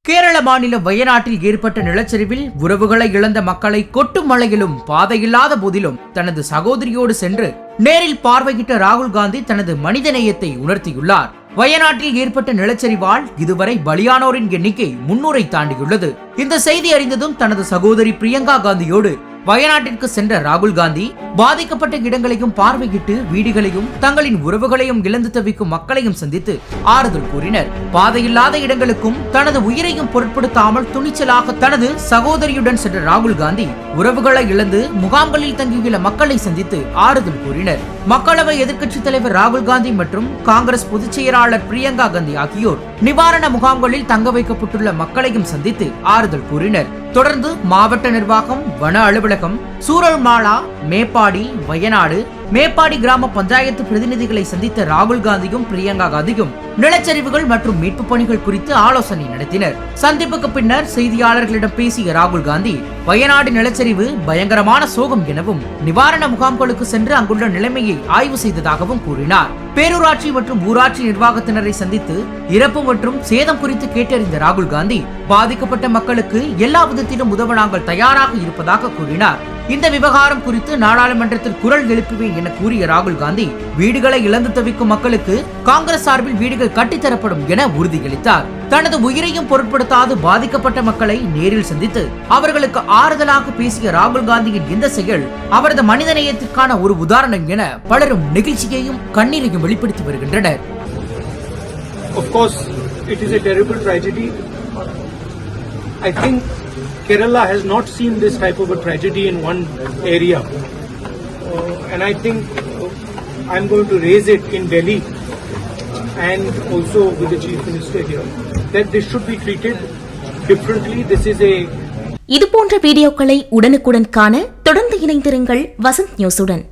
கேரள மாநில வயநாட்டில் ஏற்பட்ட நிலச்சரிவில் உறவுகளை இழந்த மக்களை கொட்டும் மழையிலும் பாதையில்லாத போதிலும் தனது சகோதரியோடு சென்று நேரில் பார்வையிட்ட ராகுல் காந்தி தனது மனிதநேயத்தை உணர்த்தியுள்ளார். வயநாட்டில் ஏற்பட்ட நிலச்சரிவால் இதுவரை பலியானோரின் எண்ணிக்கை 300-ஐ தாண்டியுள்ளது. இந்த செய்தி அறிந்ததும் தனது சகோதரி பிரியங்கா காந்தியோடு வயநாட்டிற்கு சென்ற ராகுல் காந்தி பாதிக்கப்பட்ட இடங்களையும் பார்வையிட்டு வீடுகளையும் தங்களின் உறவுகளையும் இழந்து தவிக்கும் மக்களையும் சந்தித்து ஆறுதல் கூறினர். பாதையில்லாத இடங்களுக்கும் தனது உயிரையும் பொருட்படுத்தாமல் துணிச்சலாக தனது சகோதரியுடன் சென்ற ராகுல் காந்தி உறவுகளை இழந்து முகாம்களில் தங்கியுள்ள மக்களை சந்தித்து ஆறுதல் கூறினர். மக்களவை எதிர்க்கட்சித் தலைவர் ராகுல் காந்தி மற்றும் காங்கிரஸ் பொதுச் செயலாளர் பிரியங்கா காந்தி ஆகியோர் நிவாரண முகாம்களில் தங்க வைக்கப்பட்டுள்ள மக்களையும் சந்தித்து ஆறுதல் கூறினர். தொடர்ந்து மாவட்ட நிர்வாகம், வன அலுவலகம், சூரல்மாலா, மேப்பாடி, வயநாடு, மேப்பாடி கிராம பஞ்சாயத்து பிரதிநிதிகளை சந்தித்த ராகுல் காந்தியும் பிரியங்கா காந்தியும் நிலச்சரிவுகள் மற்றும் மீட்பு பணிகள் குறித்து ஆலோசனை நடத்தினர். சந்திப்புக்கு பின்னர் செய்தியாளர்களிடம் பேசிய ராகுல் காந்தி வயநாடு நிலச்சரிவு பயங்கரமான சோகம் எனவும் நிவாரண முகாம்களுக்கு சென்று அங்குள்ள நிலைமையை ஆய்வு செய்ததாகவும் கூறினார். பேரூராட்சி மற்றும் ஊராட்சி நிர்வாகத்தினரை சந்தித்து இறப்பு மற்றும் சேதம் குறித்து கேட்டறிந்த ராகுல் காந்தி பாதிக்கப்பட்ட மக்களுக்கு எல்லா விதத்திலும் உதவ நாங்கள் தயாராக இருப்பதாக கூறினார். இந்த விவகாரம் குறித்து நாடாளுமன்றத்தில் குரல் எழுப்புவேன் என கூறிய ராகுல் காந்தி வீடுகளை இழந்து தவிக்கும் மக்களுக்கு காங்கிரஸ் சார்பில் வீடுகள் கட்டித்தரப்படும் என உறுதியளித்தார். தனது உயிரையும் பொருட்படுத்தாது பாதிக்கப்பட்ட மக்களை நேரில் சந்தித்து அவர்களுக்கு ஆறுதலாக பேசிய ராகுல் காந்தியின் இந்த செயல் அவரது மனிதநேயத்திற்கான ஒரு உதாரணம் என பலரும் நெகிழ்ச்சியையும் கண்ணீரையும் வெளிப்படுத்தி வருகின்றனர். Of course, it is a terrible tragedy. I think Kerala has not seen this type of a tragedy in one area, and I think I'm going to raise it in Delhi and also with the Chief Minister here that this should be treated differently. This is a இது போன்ற வீடியோக்களை உடனுக்குடன் காண தொடர்ந்து இணைந்திருங்கள் வசந்த் நியூஸுடன்.